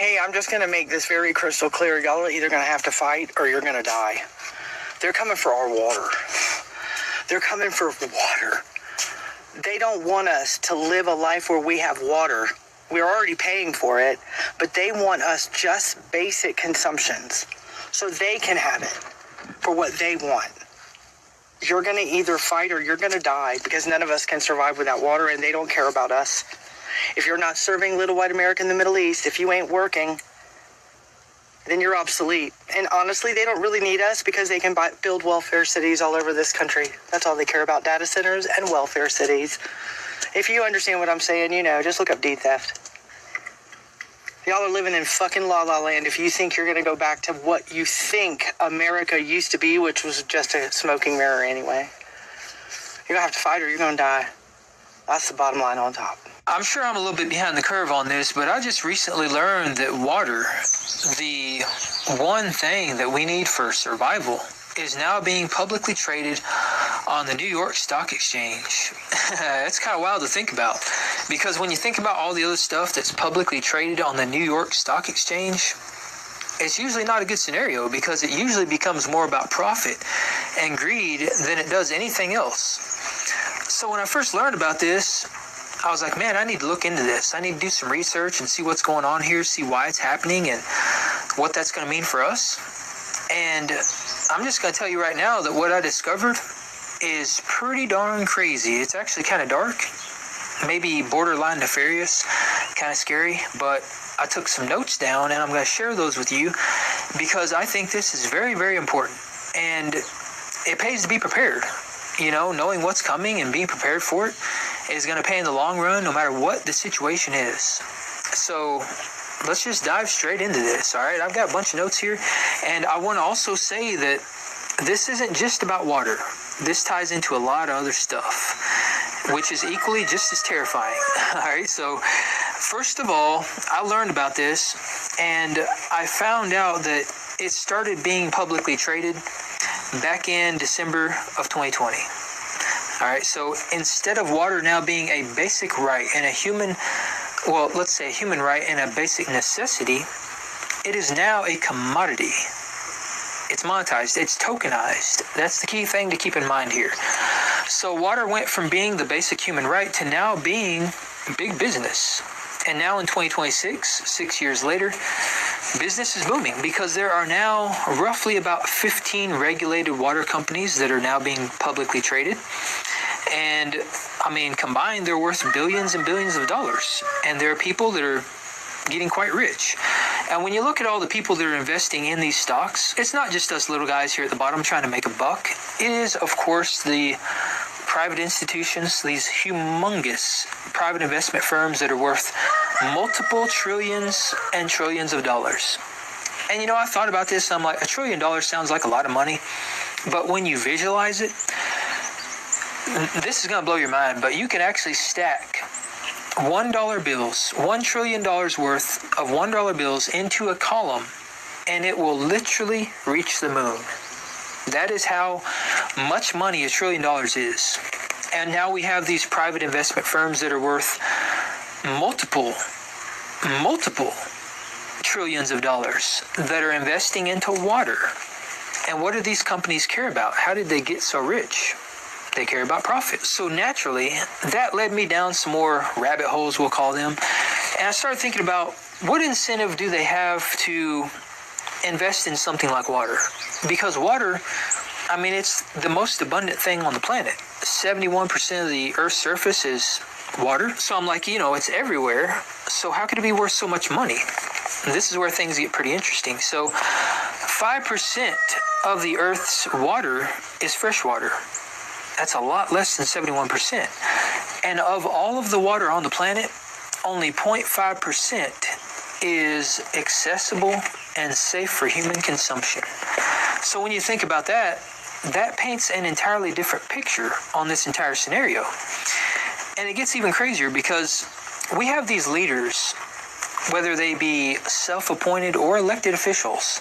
Hey, I'm just going to make this very crystal clear. Y'all are either going to have to fight or you're going to die. They're coming for our water. They're coming for water. They don't want us to live a life where we have water. We're already paying for it, but they want us just basic consumptions so they can have it for what they want. You're going to either fight or you're going to die because none of us can survive without water, and they don't care about us. If you're not serving little white America in the Middle East, if you ain't working, then you're obsolete. And honestly, they don't really need us because they can build welfare cities all over this country. That's all they care about, data centers and welfare cities. If you understand what I'm saying, you know, just look up D-theft. Y'all are living in fucking la-la land if you think you're going to go back to what you think America used to be, which was just a smoking mirror anyway. You're going to have to fight or you're going to die. That's the bottom line on top. I'm sure I'm a little bit behind the curve on this, but I just recently learned that water, the one thing that we need for survival, is now being publicly traded on the New York Stock Exchange. It's kind of wild to think about, because when you think about all the other stuff that's publicly traded on the New York Stock Exchange, it's usually not a good scenario because it usually becomes more about profit and greed than it does anything else. So when I first learned about this, I was like, man, I need to look into this. I need to do some research and see what's going on here, see why it's happening and what that's going to mean for us. And I'm just going to tell you right now that what I discovered is pretty darn crazy. It's actually kind of dark, maybe borderline nefarious, kind of scary, but I took some notes down and I'm going to share those with you because I think this is very, very important. And it pays to be prepared. You know, knowing what's coming and being prepared for it is going to pay in the long run no matter what the situation is. So let's just dive straight into this, all right? I've got a bunch of notes here, and I want to also say that this isn't just about water. This ties into a lot of other stuff, which is equally just as terrifying, all right? So first of all, I learned about this, and I found out that it started being publicly traded back in December of 2020. All right, so instead of water now being a basic right and a human, well, let's say a human right and a basic necessity, it is now a commodity. It's monetized, it's tokenized. That's the key thing to keep in mind here. So water went from being the basic human right to now being big business. And now in 2026, 6 years later, business is booming because there are now roughly about 15 regulated water companies that are now being publicly traded. And I mean, combined, they're worth billions and billions of dollars. And there are people that are getting quite rich. And when you look at all the people that are investing in these stocks, it's not just us little guys here at the bottom trying to make a buck. It is, of course, the private institutions, these humongous private investment firms that are worth multiple trillions and trillions of dollars. And you know, I thought about this, I'm like, $1 trillion sounds like a lot of money, but when you visualize it, this is going to blow your mind, but you can actually stack $1 bills, $1 trillion worth of $1 bills into a column, and it will literally reach the moon. That is how much money $1 trillion is. And now we have these private investment firms that are worth multiple trillions of dollars that are investing into water. And what do these companies care about? How did they get so rich? They care about profit. So naturally, that led me down some more rabbit holes, we'll call them. And I started thinking about what incentive do they have to invest in something like water? Because water, I mean, it's the most abundant thing on the planet. 71% of the Earth's surface is water. So I'm like, you know, it's everywhere. So how could it be worth so much money? And this is where things get pretty interesting. So 5% of the Earth's water is fresh water. That's a lot less than 71%. And of all of the water on the planet, only 0.5% is accessible and safe for human consumption. So when you think about that, that paints an entirely different picture on this entire scenario. And it gets even crazier because we have these leaders, whether they be self-appointed or elected officials,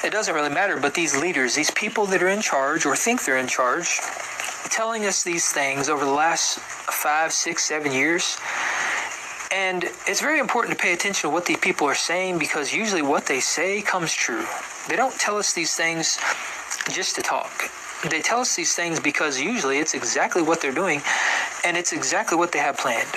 it doesn't really matter, but these leaders, these people that are in charge or think they're in charge, telling us these things over the last 5, 6, 7 years, And it's very important to pay attention to what these people are saying, because usually what they say comes true. They don't tell us these things just to talk. They tell us these things because usually it's exactly what they're doing, and it's exactly what they have planned.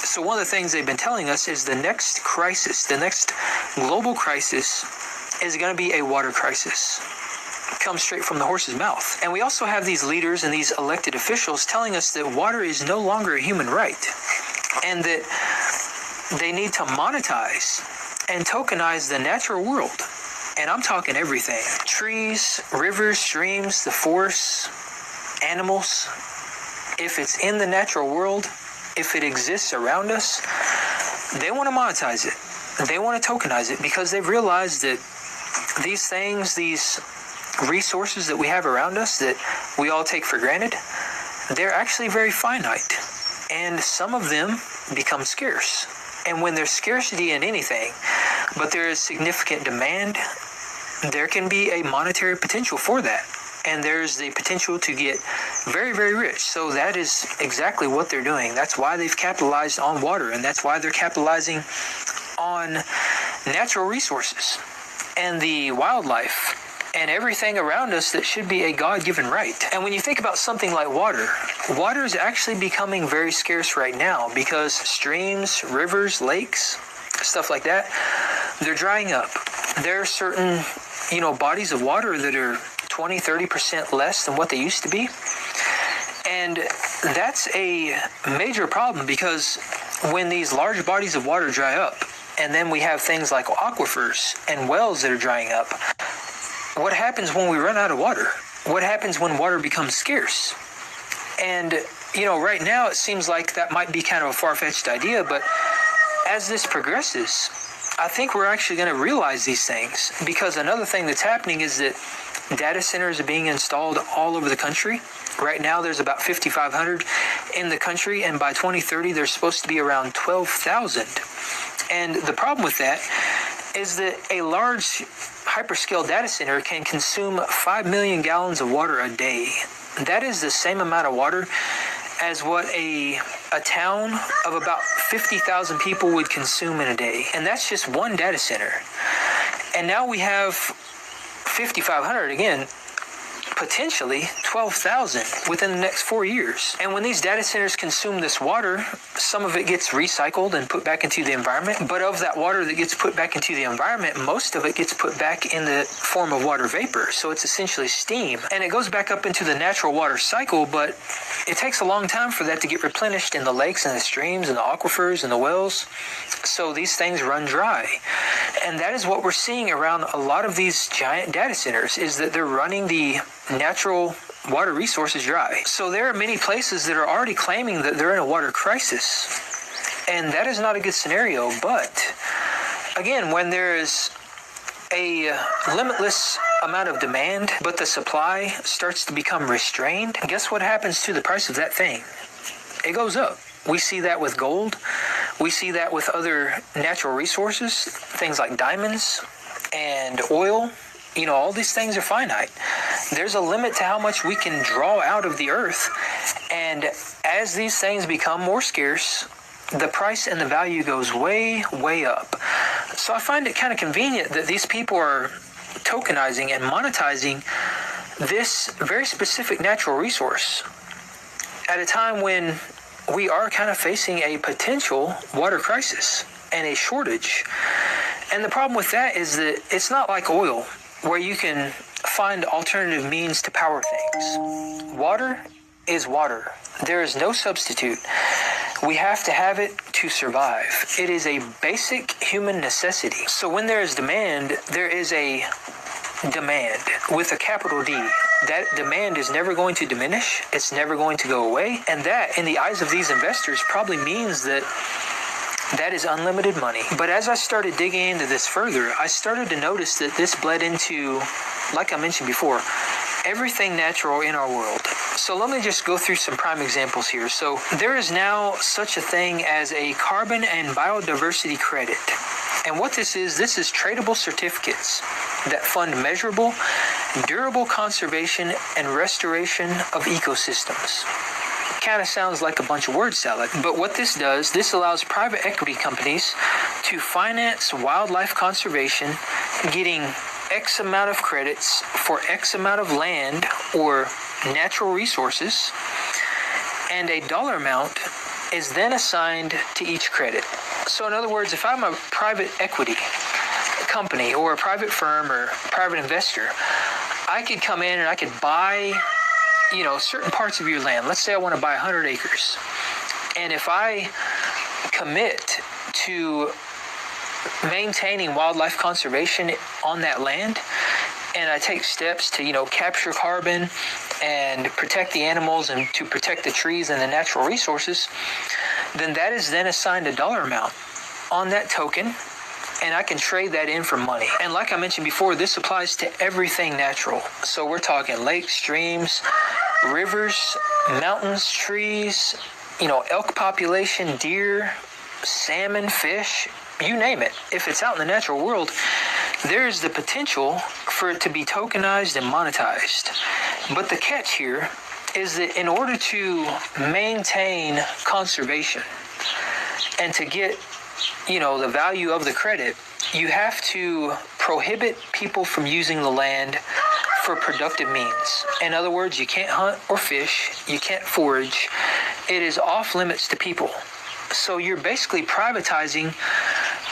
So one of the things they've been telling us is the next crisis, the next global crisis, is going to be a water crisis. It comes straight from the horse's mouth. And we also have these leaders and these elected officials telling us that water is no longer a human right, and that they need to monetize and tokenize the natural world. And I'm talking everything. Trees, rivers, streams, the forests, animals. If it's in the natural world, if it exists around us, they want to monetize it. They want to tokenize it because they've realized that these things, these resources that we have around us that we all take for granted, they're actually very finite. And some of them become scarce. And when there's scarcity in anything, but there is significant demand, there can be a monetary potential for that. And there's the potential to get very, very rich. So that is exactly what they're doing. That's why they've capitalized on water, and that's why they're capitalizing on natural resources and the wildlife and everything around us that should be a God-given right. And when you think about something like water, water is actually becoming very scarce right now because streams, rivers, lakes, stuff like that, they're drying up. There are certain, bodies of water that are 20, 30% less than what they used to be. And that's a major problem because when these large bodies of water dry up, and then we have things like aquifers and wells that are drying up, what happens when we run out of water? What happens when water becomes scarce? And, right now it seems like that might be kind of a far-fetched idea, but as this progresses, I think we're actually going to realize these things, because another thing that's happening is that data centers are being installed all over the country. Right now there's about 5,500 in the country, and by 2030 there's supposed to be around 12,000. And the problem with that is that a large hyperscale data center can consume 5 million gallons of water a day. That is the same amount of water as what a town of about 50,000 people would consume in a day. And that's just one data center. And now we have 5,500 again, potentially 12,000 within the next 4 years. And when these data centers consume this water, some of it gets recycled and put back into the environment. But of that water that gets put back into the environment, most of it gets put back in the form of water vapor. So it's essentially steam. And it goes back up into the natural water cycle, but it takes a long time for that to get replenished in the lakes and the streams and the aquifers and the wells. So these things run dry. And that is what we're seeing around a lot of these giant data centers, is that they're running the natural water resources dry. So there are many places that are already claiming that they're in a water crisis. And that is not a good scenario. But again, when there is a limitless amount of demand, but the supply starts to become restrained, guess what happens to the price of that thing? It goes up. We see that with gold. We see that with other natural resources, things like diamonds and oil. All these things are finite. There's a limit to how much we can draw out of the earth. And as these things become more scarce, the price and the value goes way, way up. So I find it kind of convenient that these people are tokenizing and monetizing this very specific natural resource at a time when we are kind of facing a potential water crisis and a shortage. And the problem with that is that it's not like oil, where you can find alternative means to power things. Water is water. There is no substitute. We have to have it to survive. It is a basic human necessity. So when there is demand, there is a demand with a capital D. That demand is never going to diminish. It's never going to go away. And that, in the eyes of these investors, probably means that that is unlimited money. But as I started digging into this further, I started to notice that this bled into, like I mentioned before, everything natural in our world. So let me just go through some prime examples here. So there is now such a thing as a carbon and biodiversity credit. And what this is tradable certificates that fund measurable, durable conservation and restoration of ecosystems. kind of sounds like a bunch of word salad. But what this does, this allows private equity companies to finance wildlife conservation, getting X amount of credits for X amount of land or natural resources, and a dollar amount is then assigned to each credit. So in other words, if I'm a private equity company or a private firm or private investor, I could come in and I could buy, certain parts of your land. Let's say I want to buy 100 acres. And if I commit to maintaining wildlife conservation on that land, and I take steps to, capture carbon and protect the animals and to protect the trees and the natural resources, then that is then assigned a dollar amount on that token, and I can trade that in for money. And like I mentioned before, this applies to everything natural. So we're talking lakes, streams, rivers, mountains, trees, elk population, deer, salmon, fish, you name it. If it's out in the natural world, there is the potential for it to be tokenized and monetized. But the catch here is that in order to maintain conservation and to get, the value of the credit, you have to prohibit people from using the land for productive means. In other words, you can't hunt or fish, you can't forage. It is off limits to people. So you're basically privatizing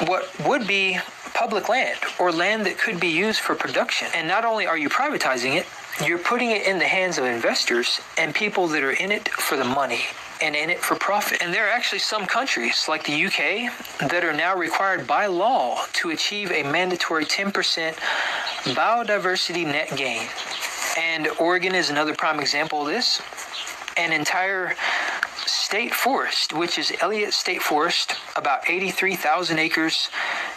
what would be public land or land that could be used for production. And not only are you privatizing it, you're putting it in the hands of investors and people that are in it for the money and in it for profit. And there are actually some countries like the UK that are now required by law to achieve a mandatory 10% biodiversity net gain. And Oregon is another prime example of this. An entire state forest, which is Elliott State Forest, about 83,000 acres,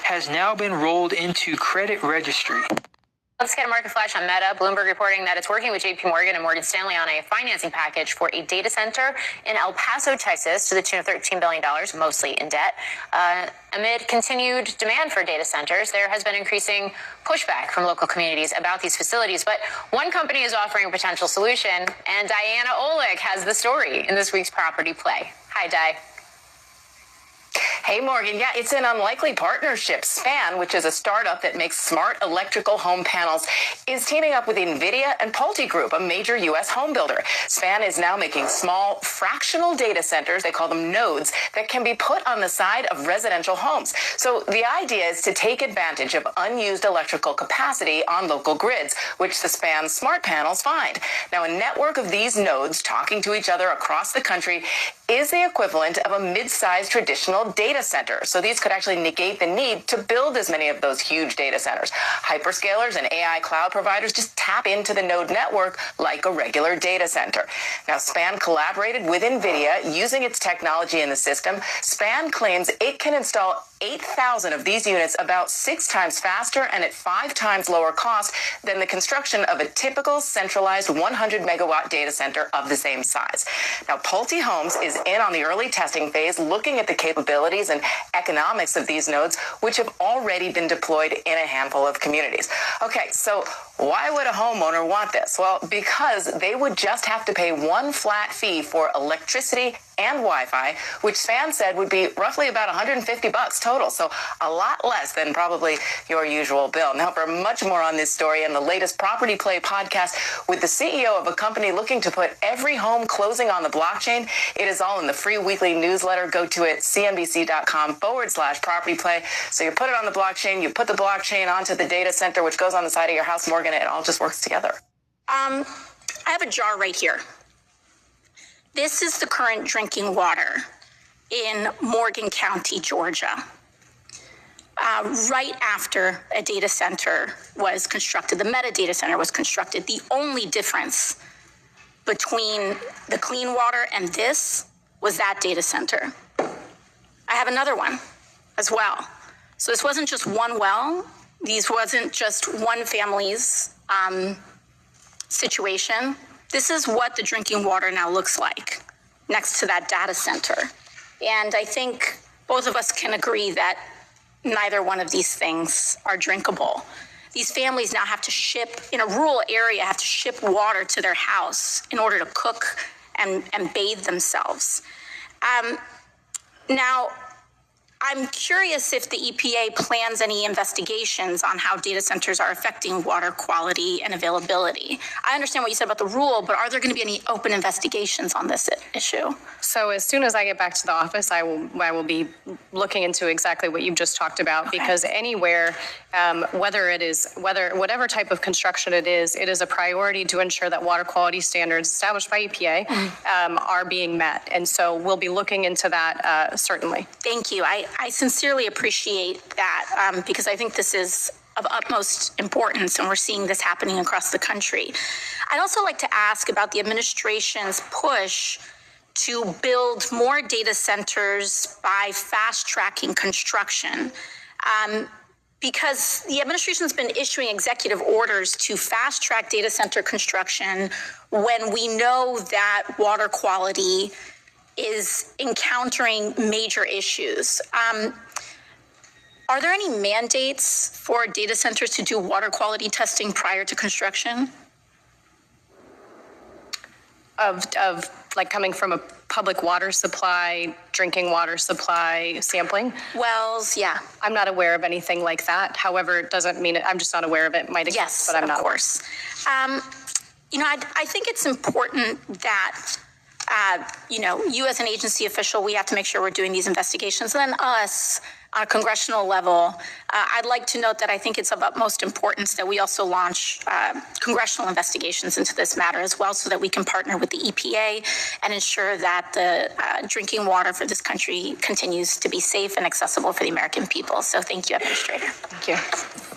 has now been rolled into credit registry. Let's get a market flash on Meta. Bloomberg reporting that it's working with JP Morgan and Morgan Stanley on a financing package for a data center in El Paso, Texas, to the tune of $13 billion, mostly in debt. Amid continued demand for data centers, there has been increasing pushback from local communities about these facilities. But one company is offering a potential solution, and Diana Olick has the story in this week's Property Play. Hi, Di. Hey, Morgan. Yeah, it's an unlikely partnership. Span, which is a startup that makes smart electrical home panels, is teaming up with NVIDIA and Pulte Group, a major U.S. home builder. Span is now making small, fractional data centers, they call them nodes, that can be put on the side of residential homes. So the idea is to take advantage of unused electrical capacity on local grids, which the Span smart panels find. Now, a network of these nodes talking to each other across the country is the equivalent of a mid-sized traditional data center. So these could actually negate the need to build as many of those huge data centers. Hyperscalers and AI cloud providers just tap into the node network like a regular data center. Now, Span collaborated with NVIDIA using its technology in the system. Span claims it can install 8,000 of these units about 6 times faster and at 5 times lower cost than the construction of a typical centralized 100-megawatt data center of the same size. Now, Pulte Homes is in on the early testing phase, looking at the capabilities and economics of these nodes, which have already been deployed in a handful of communities. Okay, so why would a homeowner want this? Well, because they would just have to pay one flat fee for electricity and Wi-Fi, which Span said would be roughly about $150 total, so a lot less than probably your usual bill. Now, for much more on this story and the latest Property Play podcast with the CEO of a company looking to put every home closing on the blockchain, it is all in the free weekly newsletter. Go to it, cnbc.com/Property Play. So you put it on the blockchain, you put the blockchain onto the data center, which goes on the side of your house, Morgan, it all just works together. I have a jar right here. This is the current drinking water in Morgan County, Georgia. Right after a data center was constructed, the Meta data center was constructed, the only difference between the clean water and this was that data center. I have another one as well. So this wasn't just one well. These wasn't just one family's situation. This is what the drinking water now looks like next to that data center. And I think both of us can agree that neither one of these things are drinkable. These families now have to ship, in a rural area, have to ship water to their house in order to cook and bathe themselves. Now, I'm curious if the EPA plans any investigations on how data centers are affecting water quality and availability. I understand what you said about the rule, but are there going to be any open investigations on this issue? So as soon as I get back to the office, I will be looking into exactly what you've just talked about, because anywhere, whatever type of construction it is a priority to ensure that water quality standards established by EPA are being met. And so we'll be looking into that certainly. Thank you. I sincerely appreciate that because I think this is of utmost importance, and we're seeing this happening across the country. I'd also like to ask about the administration's push to build more data centers by fast-tracking construction. Because the administration's been issuing executive orders to fast-track data center construction when we know that water quality is encountering major issues. Are there any mandates for data centers to do water quality testing prior to construction? Of like coming from a public water supply, drinking water supply sampling? Wells, yeah. I'm not aware of anything like that. However, it doesn't mean I'm just not aware of it. It might exist, Yes, but I'm not. Of course. I think it's important that you as an agency official, we have to make sure we're doing these investigations. And then us, on a congressional level, I'd like to note that I think it's of utmost importance that we also launch congressional investigations into this matter as well, so that we can partner with the EPA and ensure that the drinking water for this country continues to be safe and accessible for the American people. So thank you, Administrator. Thank you.